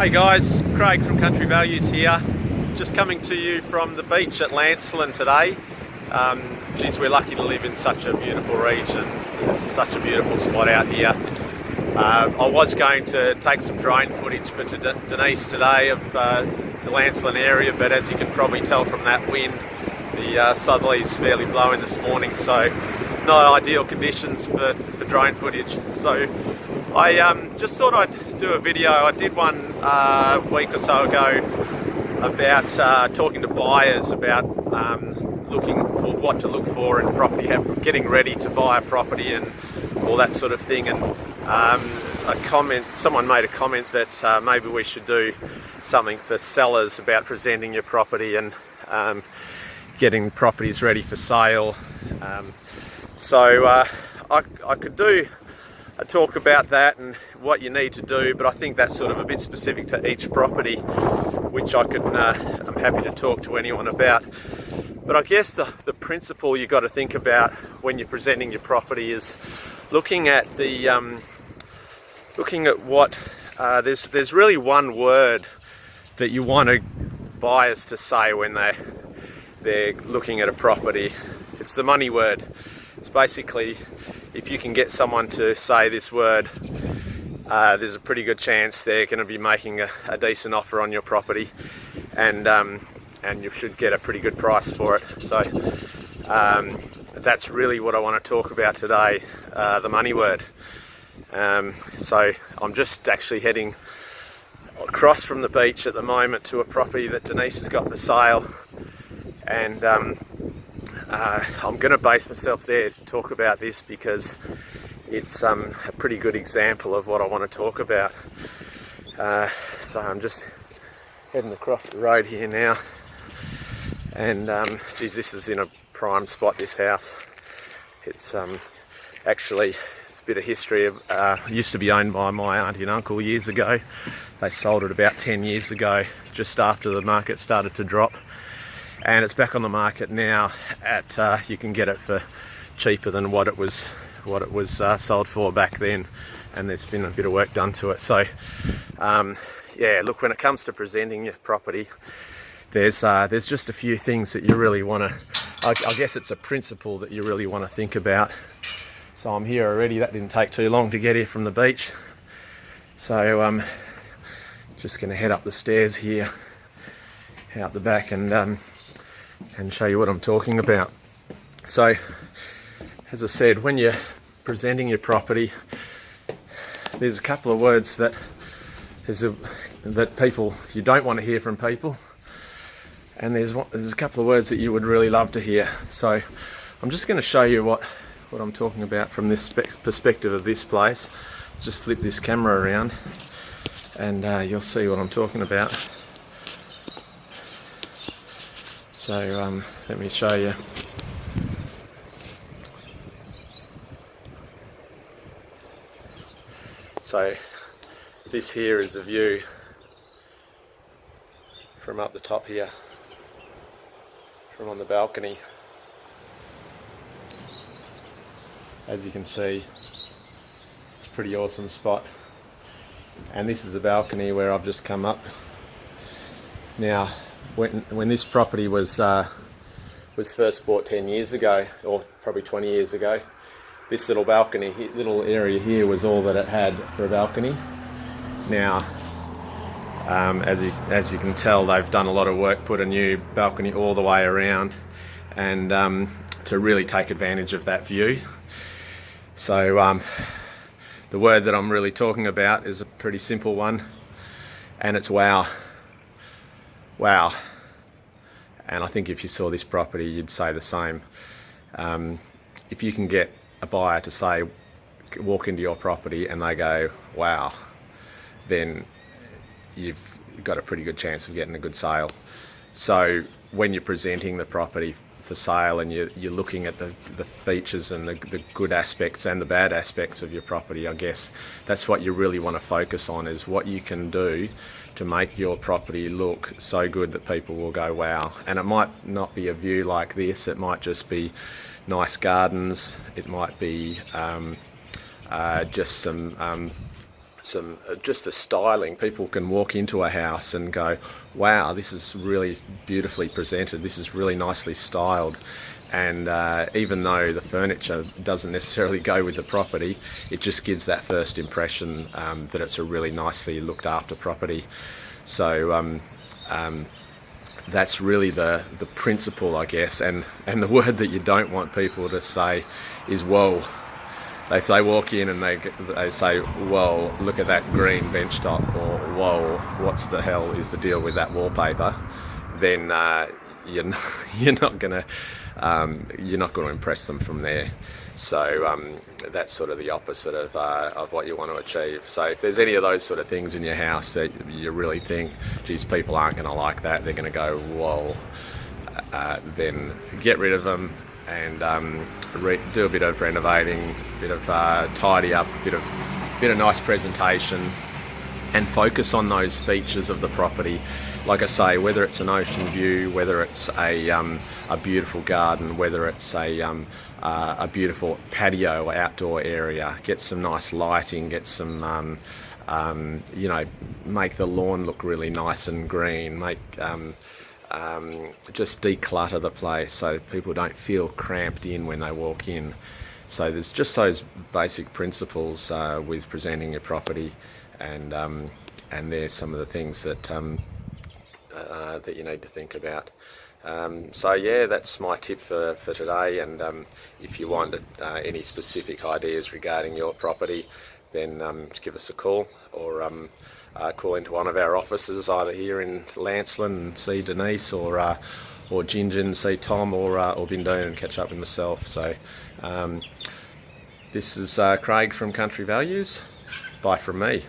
Hey guys, Craig from Country Values here. Just coming to you from the beach at Lancelin today. Geez, we're lucky to live in such a beautiful region. It's such a beautiful spot out here. I was going to take some drone footage for Denise today of the Lancelin area, but as you can probably tell from that wind, the southerly's fairly blowing this morning, so not ideal conditions for drone footage. So I just thought I'd do a video. I did one a week or so ago about talking to buyers about looking for what to look for in property, getting ready to buy a property and all that sort of thing. And someone made a comment that maybe we should do something for sellers about presenting your property and getting properties ready for sale. So I could do a talk about that and what you need to do, but I think that's sort of a bit specific to each property, which I'm happy to talk to anyone about. But I guess the principle you got to think about when you're presenting your property is looking at what there's really one word that you want buyers to say when they're looking at a property. It's the money word. It's basically, if you can get someone to say this word, there's a pretty good chance they're going to be making a decent offer on your property, and you should get a pretty good price for it. So that's really what I want to talk about today, the money word. So I'm just actually heading across from the beach at the moment to a property that Denise has got for sale, and I'm going to base myself there to talk about this because it's a pretty good example of what I want to talk about. So I'm just heading across the road here now, and geez, this is in a prime spot, this house. It's actually, it's a bit of history. Used to be owned by my auntie and uncle years ago. They sold it about 10 years ago, just after the market started to drop. And it's back on the market now at you can get it for cheaper than what it was sold for back then, and there's been a bit of work done to it. So yeah, look, when it comes to presenting your property, there's just a few things that you really want to, I guess it's a principle that you really want to think about. So I'm here already. That didn't take too long to get here from the beach. So just going to head up the stairs here out the back and show you what I'm talking about. So, as I said, when you're presenting your property, there's a couple of words that people, you don't want to hear from people, and there's a couple of words that you would really love to hear. So I'm just going to show you what I'm talking about from this perspective of this place. Just flip this camera around and you'll see what I'm talking about. So let me show you. So this here is the view from up the top here, from on the balcony. As you can see, it's a pretty awesome spot. And this is the balcony where I've just come up. Now, when this property was first bought 10 years ago, or probably 20 years ago, this little balcony, little area here was all that it had for a balcony. Now, as you can tell, they've done a lot of work, put a new balcony all the way around, and to really take advantage of that view. So the word that I'm really talking about is a pretty simple one, and it's wow. Wow. And I think if you saw this property, you'd say the same. If you can get a buyer to say, walk into your property and they go, wow, then you've got a pretty good chance of getting a good sale. So when you're presenting the property for sale and you're looking at the features and the good aspects and the bad aspects of your property, I guess that's what you really want to focus on, is what you can do to make your property look so good that people will go wow. And it might not be a view like this, it might just be nice gardens, it might be just some just the styling. People can walk into a house and go, wow, this is really beautifully presented, this is really nicely styled. And even though the furniture doesn't necessarily go with the property, it just gives that first impression that it's a really nicely looked after property. So that's really the principle, I guess. And the word that you don't want people to say is whoa. If they walk in and they say, whoa, look at that green bench top, or whoa, what's the hell is the deal with that wallpaper, then you're not going to impress them from there. So that's sort of the opposite of what you want to achieve. So if there's any of those sort of things in your house that you really think, geez, people aren't going to like that, they're going to go, whoa, then get rid of them and do a bit of renovating, a bit of tidy up, a bit of nice presentation, and focus on those features of the property. Like I say, whether it's an ocean view, whether it's a beautiful garden, whether it's a beautiful patio outdoor area, get some nice lighting, get some make the lawn look really nice and green, just declutter the place so people don't feel cramped in when they walk in. So there's just those basic principles with presenting your property, and there's some of the things that that you need to think about. So yeah, that's my tip for today. And if you want any specific ideas regarding your property, then give us a call, or call into one of our offices either here in Lancelin and see Denise, or Gingin, see Tom, or Bindoon and catch up with myself. So this is Craig from Country Values. Bye from me.